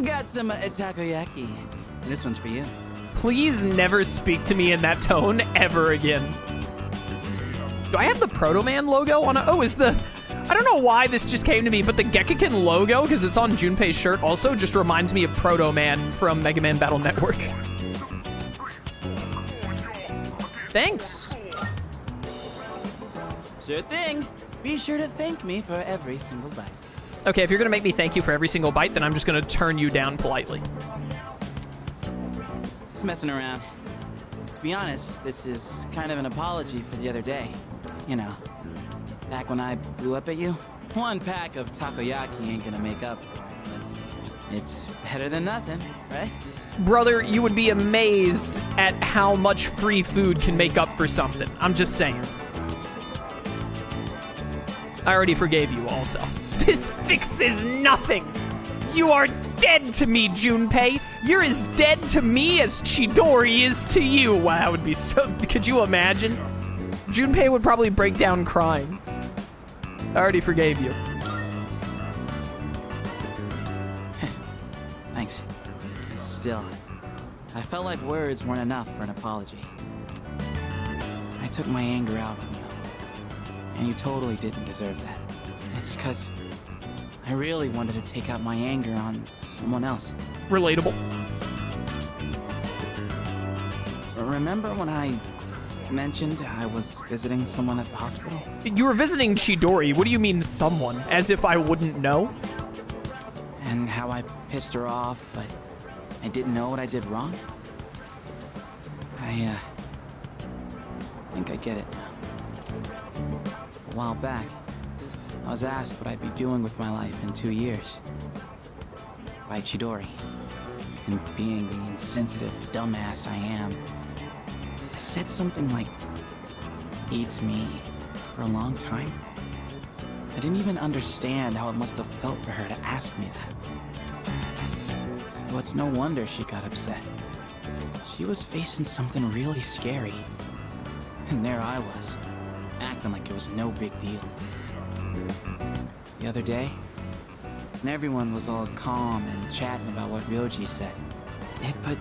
Got some takoyaki. This one's for you. Please never speak to me in that tone ever again. Do I have the Proto Man logo on it? Oh, is the... I don't know why this just came to me, but the Gekkiken logo, because it's on Junpei's shirt, also just reminds me of Proto Man from Mega Man Battle Network. Thanks. Sure thing. Be sure to thank me for every single bite. Okay, if you're gonna make me thank you for every single bite, then I'm just gonna turn you down politely. Just messing around. To be honest, this is kind of an apology for the other day. You know, back when I blew up at you. One pack of takoyaki ain't gonna make up for it, but it's better than nothing, right? Brother, you would be amazed at how much free food can make up for something. I'm just saying. I already forgave you also. This fixes nothing. You are dead to me, Junpei. You're as dead to me as Chidori is to you. Wow, that would be so... Could you imagine? Junpei would probably break down crying. I already forgave you. Thanks. Still, I felt like words weren't enough for an apology. I took my anger out on you, and you totally didn't deserve that. It's because I really wanted to take out my anger on someone else. Relatable. Remember when I mentioned I was visiting someone at the hospital? You were visiting Chidori. What do you mean someone? As if I wouldn't know? And how I pissed her off, but I didn't know what I did wrong? I think I get it now. A while back, I was asked what I'd be doing with my life in 2 years. By Chidori. And being the insensitive dumbass I am, I said something like, "Eats me," for a long time. I didn't even understand how it must have felt for her to ask me that. So it's no wonder she got upset. She was facing something really scary. And there I was, acting like it was no big deal. The other day, when everyone was all calm and chatting about what Ryoji said, it put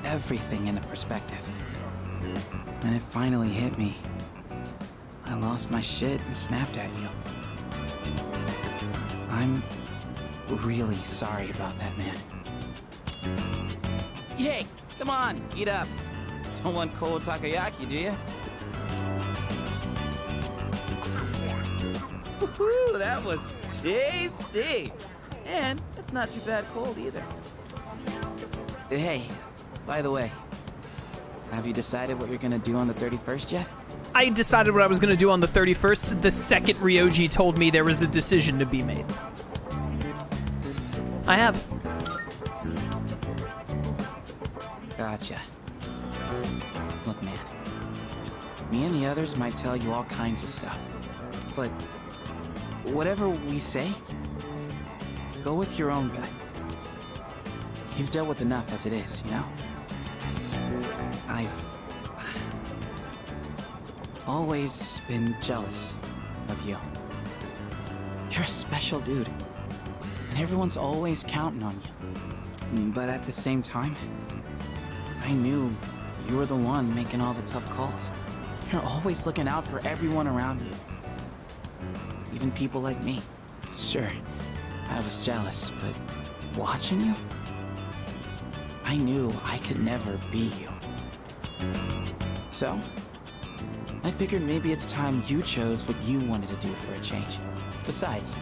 everything into perspective. And it finally hit me. I lost my shit and snapped at you. I'm really sorry about that, man. Hey, come on, eat up. Don't want cold takoyaki, do you? Woohoo, that was tasty. And it's not too bad cold either. Hey, by the way, have you decided what you're gonna do on the 31st yet? I decided what I was gonna do on the 31st the second Ryoji told me there was a decision to be made. I have. Gotcha. Look, man. Me and the others might tell you all kinds of stuff. But whatever we say, go with your own gut. You've dealt with enough as it is, you know? I've always been jealous of you. You're a special dude, and everyone's always counting on you. But at the same time, I knew you were the one making all the tough calls. You're always looking out for everyone around you. Even people like me. Sure, I was jealous, but watching you, I knew I could never be you. So, I figured maybe it's time you chose what you wanted to do for a change. Besides,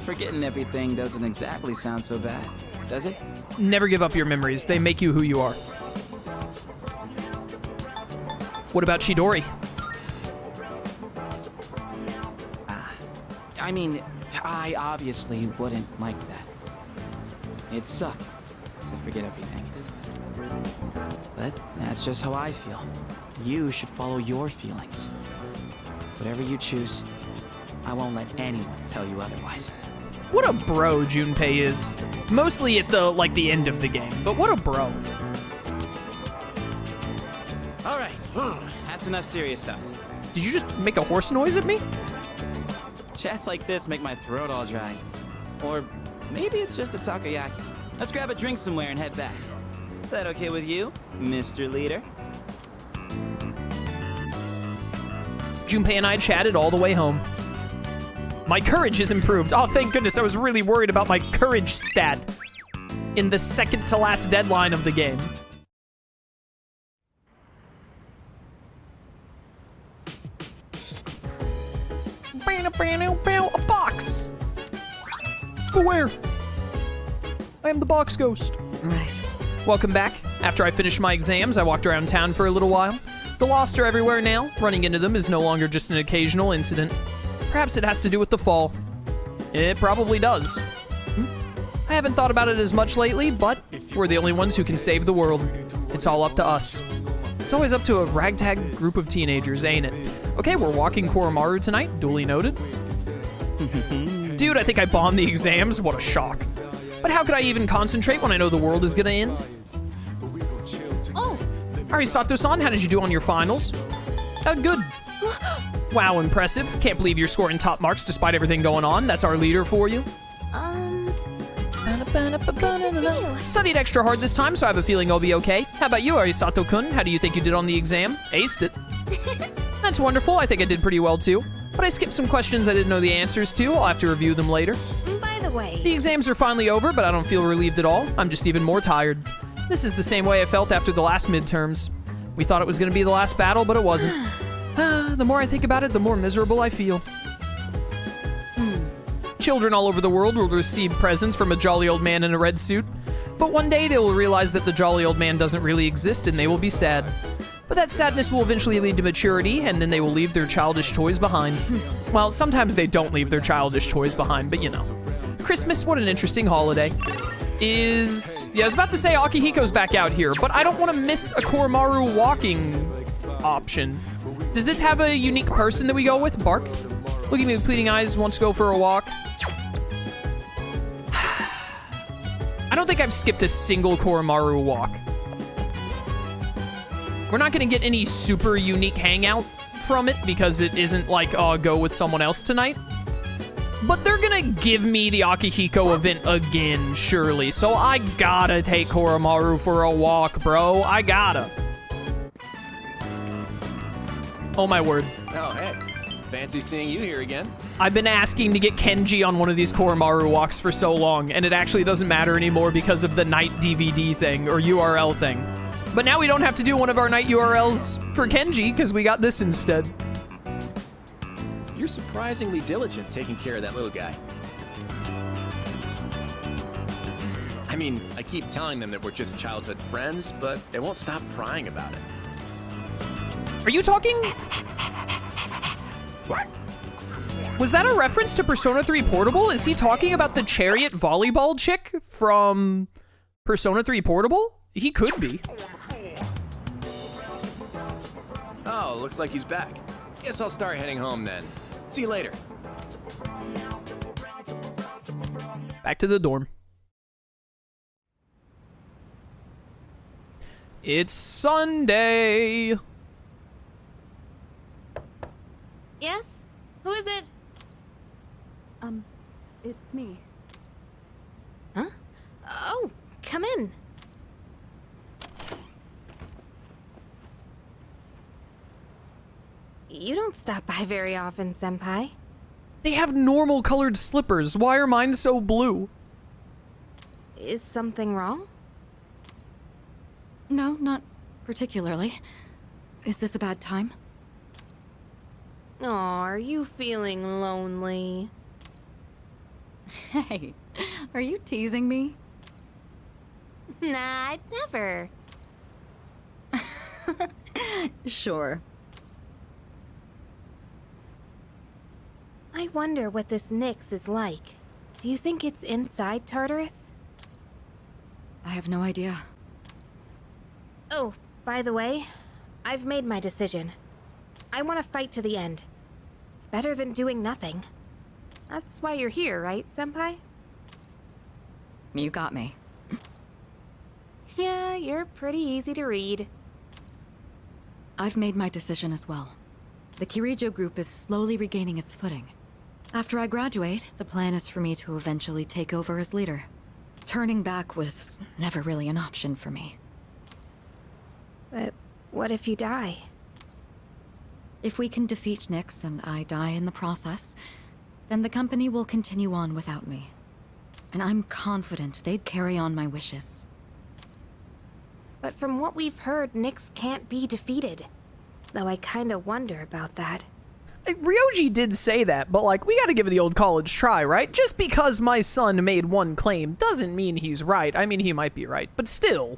forgetting everything doesn't exactly sound so bad, does it? Never give up your memories. They make you who you are. What about Chidori? I mean, I obviously wouldn't like that. It'd suck to forget everything. But that's just how I feel. You should follow your feelings. Whatever you choose, I won't let anyone tell you otherwise. What a bro Junpei is. Mostly at the end of the game, but what a bro. All right, that's enough serious stuff. Did you just make a horse noise at me? Chats like this make my throat all dry. Or maybe it's just the takoyaki. Let's grab a drink somewhere and head back. That okay with you, Mr. Leader? Junpei and I chatted all the way home. My courage is improved. Oh, thank goodness. I was really worried about my courage stat in the second to last deadline of the game. A box! But where? I am the box ghost. Right. Welcome back. After I finished my exams, I walked around town for a little while. The Lost are everywhere now. Running into them is no longer just an occasional incident. Perhaps it has to do with the fall. It probably does. I haven't thought about it as much lately, but we're the only ones who can save the world. It's all up to us. It's always up to a ragtag group of teenagers, ain't it? Okay, we're walking Koromaru tonight, duly noted. Dude, I think I bombed the exams. What a shock. But how could I even concentrate when I know the world is gonna end? Oh, Arisato-san, how did you do on your finals? Good. Wow, impressive. Can't believe you're scoring top marks despite everything going on. That's our leader for you. Studied extra hard this time, so I have a feeling I'll be okay. How about you, Arisato-kun? How do you think you did on the exam? Aced it. That's wonderful. I think I did pretty well, too. But I skipped some questions I didn't know the answers to. I'll have to review them later. By the way... The exams are finally over, but I don't feel relieved at all. I'm just even more tired. This is the same way I felt after the last midterms. We thought it was going to be the last battle, but it wasn't. The more I think about it, the more miserable I feel. Children all over the world will receive presents from a jolly old man in a red suit. But one day they will realize that the jolly old man doesn't really exist and they will be sad. But that sadness will eventually lead to maturity, and then they will leave their childish toys behind. Well, sometimes they don't leave their childish toys behind, but you know. Christmas, what an interesting holiday. Yeah, I was about to say Akihiko's back out here, but I don't want to miss a Koromaru walking option. Does this have a unique person that we go with? Bark? Look at me with pleading eyes, wants to go for a walk. I don't think I've skipped a single Koromaru walk. We're not going to get any super unique hangout from it because it isn't like, oh, go with someone else tonight. But they're going to give me the Akihiko event again, surely. So I gotta take Koromaru for a walk, bro. I gotta. Oh, my word. Oh, hey. Fancy seeing you here again. I've been asking to get Kenji on one of these Koromaru walks for so long, and it actually doesn't matter anymore because of the night DVD thing, or URL thing. But now we don't have to do one of our night URLs for Kenji, because we got this instead. You're surprisingly diligent taking care of that little guy. I mean, I keep telling them that we're just childhood friends, but they won't stop crying about it. Are you talking? What? Was that a reference to Persona 3 Portable? Is he talking about the chariot volleyball chick from Persona 3 Portable? He could be. Oh, looks like he's back. Guess I'll start heading home then. See you later. Back to the dorm. It's Sunday. Yes? Who is it? It's me. Huh? Oh, come in. You don't stop by very often, Senpai. They have normal colored slippers. Why are mine so blue? Is something wrong? No, not particularly. Is this a bad time? Aw, are you feeling lonely? Hey, are you teasing me? Nah, I'd never. Sure. I wonder what this Nyx is like. Do you think it's inside Tartarus? I have no idea. Oh, by the way, I've made my decision. I want to fight to the end. It's better than doing nothing. That's why you're here, right, Senpai? You got me. Yeah, you're pretty easy to read. I've made my decision as well. The Kirijo group is slowly regaining its footing. After I graduate, the plan is for me to eventually take over as leader. Turning back was never really an option for me. But what if you die? If we can defeat Nyx and I die in the process, then the company will continue on without me. And I'm confident they'd carry on my wishes. But from what we've heard, Nyx can't be defeated. Though I kinda wonder about that. Ryoji did say that, but like, we gotta give it the old college try, right? Just because my son made one claim doesn't mean he's right. I mean, he might be right, but still.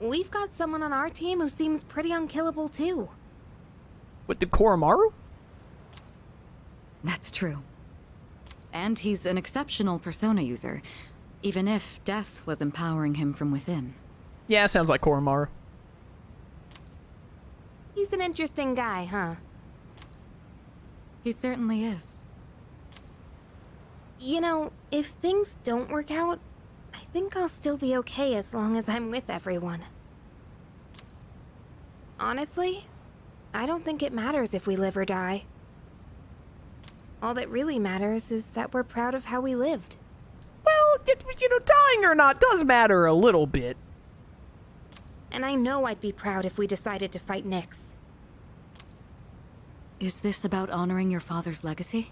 We've got someone on our team who seems pretty unkillable too. What, the Koromaru? That's true. And he's an exceptional persona user, even if death was empowering him from within. Yeah, sounds like Koromaru. He's an interesting guy, huh? He certainly is. You know, if things don't work out, I think I'll still be okay as long as I'm with everyone. Honestly, I don't think it matters if we live or die. All that really matters is that we're proud of how we lived. Well, you know, dying or not does matter a little bit. And I know I'd be proud if we decided to fight Nyx. Is this about honoring your father's legacy?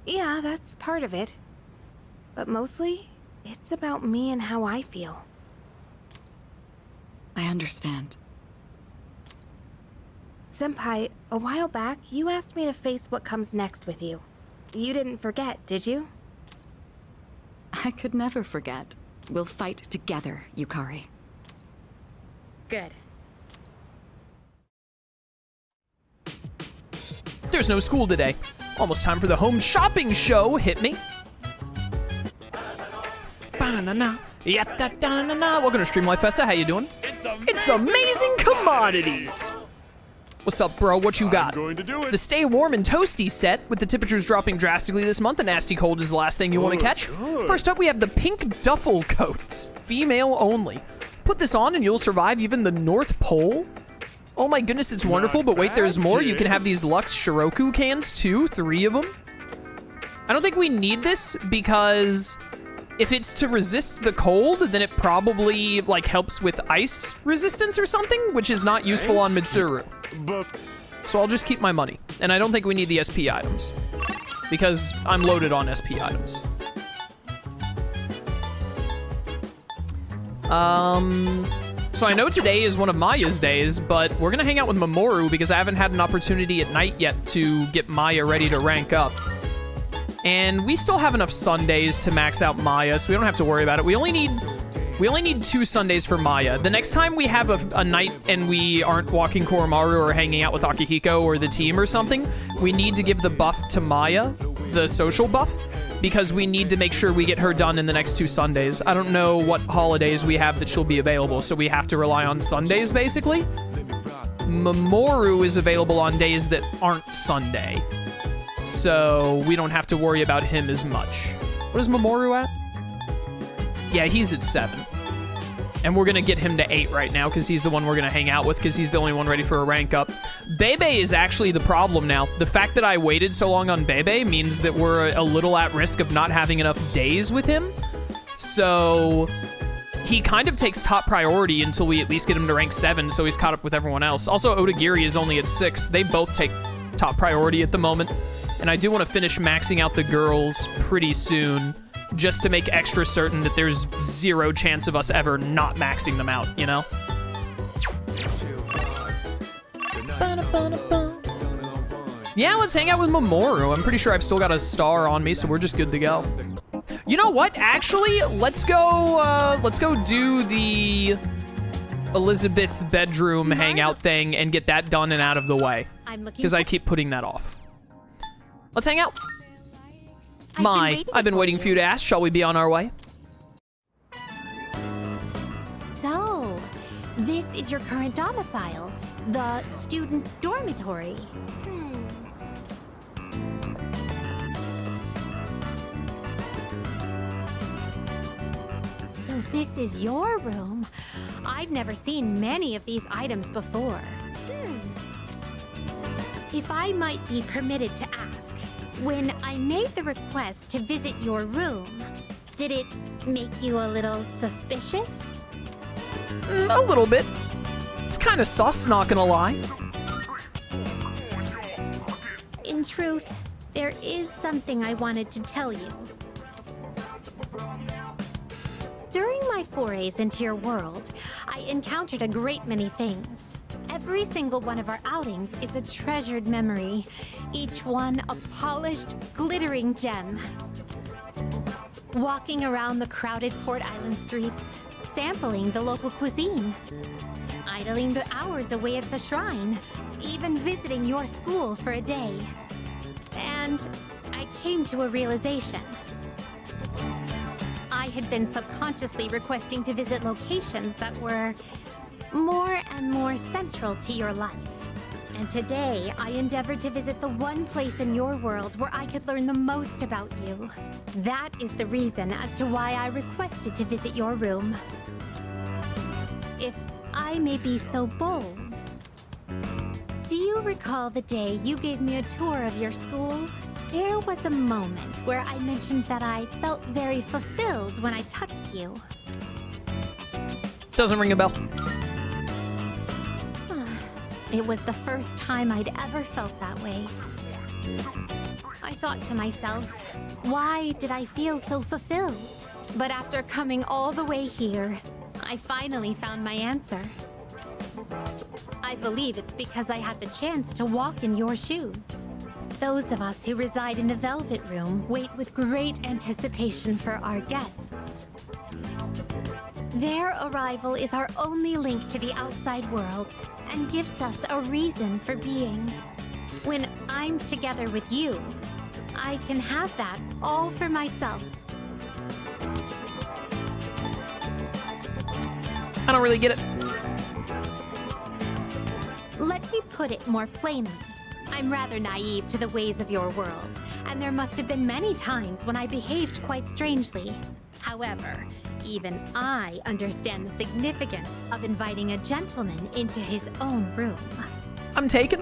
Yeah, that's part of it. But mostly, it's about me and how I feel. I understand. Senpai, a while back, you asked me to face what comes next with you. You didn't forget, did you? I could never forget. We'll fight together, Yukari. Good. There's no school today. Almost time for the home shopping show. Hit me. Ba-na-na-na. Ya-da-da-na-na. Welcome to Stream Life Festa. How you doing? It's amazing commodities. What's up, bro? What you got? The Stay Warm and Toasty set, with the temperatures dropping drastically this month. A nasty cold is the last thing you want to catch. First up, we have the pink duffel coats. Female only. Put this on and you'll survive even the North Pole. Oh my goodness, it's wonderful, but wait, there's more. You can have these Lux Shiroku cans too, 3 of them. I don't think we need this because if it's to resist the cold, then it probably like helps with ice resistance or something, which is not useful on Mitsuru. So I'll just keep my money. And I don't think we need the SP items because I'm loaded on SP items. So I know today is one of Maya's days, but we're gonna hang out with Mamoru because I haven't had an opportunity at night yet to get Maya ready to rank up. And we still have enough Sundays to max out Maya, so we don't have to worry about it. We only need 2 Sundays for Maya. The next time we have a night and we aren't walking Koromaru or hanging out with Akihiko or the team or something, we need to give the buff to Maya, the social buff, because we need to make sure we get her done in the next 2 Sundays. I don't know what holidays we have that she'll be available, so we have to rely on Sundays, basically. Mamoru is available on days that aren't Sunday, so we don't have to worry about him as much. What is Mamoru at? Yeah, he's at 7. And we're gonna get him to 8 right now, because he's the one we're gonna hang out with, because he's the only one ready for a rank up. Bebe is actually the problem now. The fact that I waited so long on Bebe means that we're a little at risk of not having enough days with him. So he kind of takes top priority until we at least get him to rank 7, so he's caught up with everyone else. Also, Odagiri is only at 6. They both take top priority at the moment. And I do want to finish maxing out the girls pretty soon, just to make extra certain that there's 0 chance of us ever not maxing them out, you know? Yeah, let's hang out with Mamoru. I'm pretty sure I've still got a star on me, so we're just good to go. You know what? Actually, let's go do the Elizabeth bedroom hangout thing and get that done and out of the way, because I keep putting that off. Let's hang out. I've been waiting for you to ask. Shall we be on our way? So, this is your current domicile, the student dormitory. So this is your room. I've never seen many of these items before. If I might be permitted to ask, When I made the request to visit your room, did it make you a little suspicious? A little bit. It's kind of sus, not gonna lie. In truth, there is something I wanted to tell you. During my forays into your world, I encountered a great many things. Every single one of our outings is a treasured memory, each one a polished, glittering gem. Walking around the crowded Port Island streets, sampling the local cuisine, idling the hours away at the shrine, even visiting your school for a day. And I came to a realization. I had been subconsciously requesting to visit locations that were more and more central to your life. And today, I endeavored to visit the one place in your world where I could learn the most about you. That is the reason as to why I requested to visit your room. If I may be so bold, do you recall the day you gave me a tour of your school? There was a moment where I mentioned that I felt very fulfilled when I touched you. Doesn't ring a bell. It was the first time I'd ever felt that way. I thought to myself, why did I feel so fulfilled? But after coming all the way here, I finally found my answer. I believe it's because I had the chance to walk in your shoes. Those of us who reside in the Velvet Room wait with great anticipation for our guests. Their arrival is our only link to the outside world and gives us a reason for being. When I'm together with you, I can have that all for myself. I don't really get it. Let me put it more plainly. I'm rather naive to the ways of your world, and there must have been many times when I behaved quite strangely. However, even I understand the significance of inviting a gentleman into his own room. I'm taken.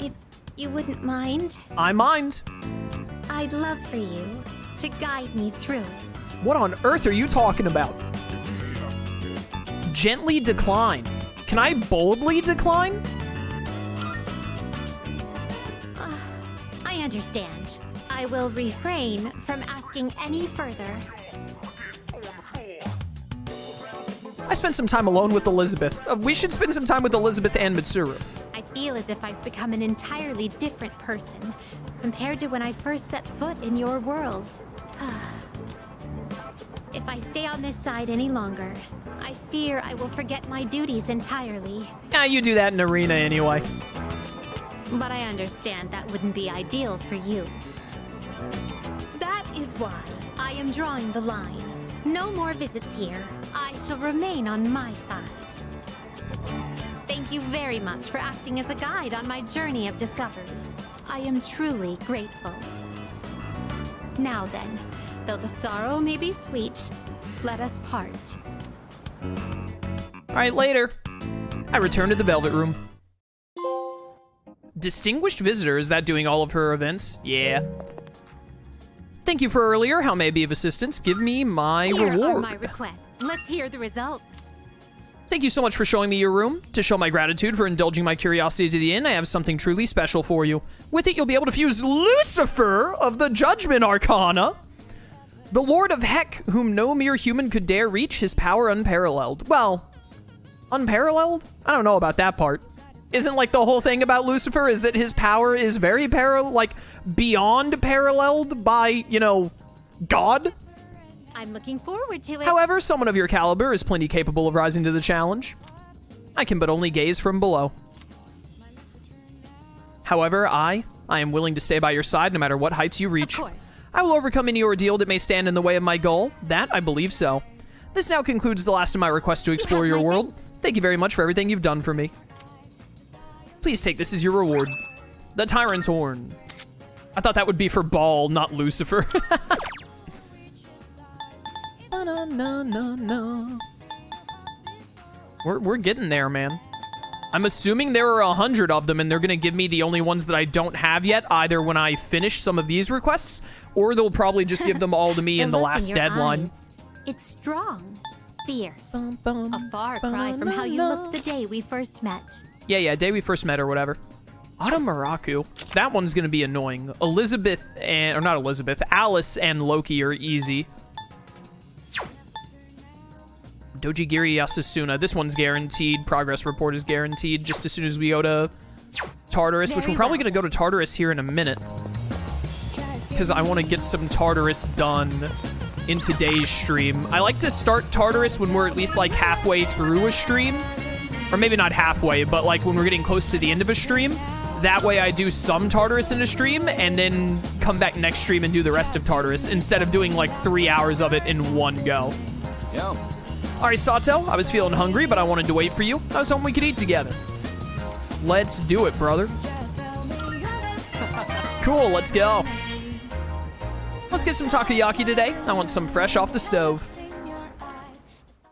If you wouldn't mind, I mind. I'd love for you to guide me through it. What on earth are you talking about? Gently decline. Can I boldly decline? I understand. I will refrain from asking any further. I spent some time alone with Elizabeth. We should spend some time with Elizabeth and Mitsuru. I feel as if I've become an entirely different person compared to when I first set foot in your world. If I stay on this side any longer, I fear I will forget my duties entirely. You do that in Arena anyway. But I understand that wouldn't be ideal for you. That is why I am drawing the line. No more visits here. I shall remain on my side. Thank you very much for acting as a guide on my journey of discovery. I am truly grateful. Now then, though the sorrow may be sweet, let us part. Alright, later. I return to the Velvet Room. Distinguished visitor, is that doing all of her events? Yeah. Thank you for earlier. How may I be of assistance? Give me my Here reward. are my requests. Let's hear the results. Thank you so much for showing me your room. To show my gratitude for indulging my curiosity to the end, I have something truly special for you. With it, you'll be able to fuse Lucifer of the Judgment Arcana. The Lord of Heck, whom no mere human could dare reach, his power unparalleled. Well, unparalleled? I don't know about that part. Isn't like the whole thing about Lucifer is that his power is very beyond paralleled by, you know, God? I'm looking forward to it. However, someone of your caliber is plenty capable of rising to the challenge. I can but only gaze from below. However, I am willing to stay by your side no matter what heights you reach. Of course. I will overcome any ordeal that may stand in the way of my goal. That, I believe so. This now concludes the last of my requests to explore your my world. thanks. Thank you very much for everything you've done for me. Please take this as your reward. The Tyrant's Horn. I thought that would be for Baal, not Lucifer. We're getting there, man. I'm assuming there are 100 of them, and they're going to give me the only ones that I don't have yet, either when I finish some of these requests, or they'll probably just give them all to me in the look last your deadline. eyes. It's strong, fierce, a far cry from how you looked the day we first met. Yeah, day we first met or whatever. Autumn Maraku. That one's going to be annoying. Alice and Loki are easy. Dojigiri Yasasuna. This one's guaranteed. Progress report is guaranteed just as soon as we go to Tartarus, which we're probably going to go to Tartarus here in a minute. Because I want to get some Tartarus done in today's stream. I like to start Tartarus when we're at least like halfway through a stream. Or maybe not halfway, but like when we're getting close to the end of a stream. That way I do some Tartarus in a stream and then come back next stream and do the rest of Tartarus instead of doing like 3 hours of it in one go. Yo. All right, Sato, I was feeling hungry, but I wanted to wait for you. I was hoping we could eat together. Let's do it, brother. Cool, let's go. Let's get some takoyaki today. I want some fresh off the stove.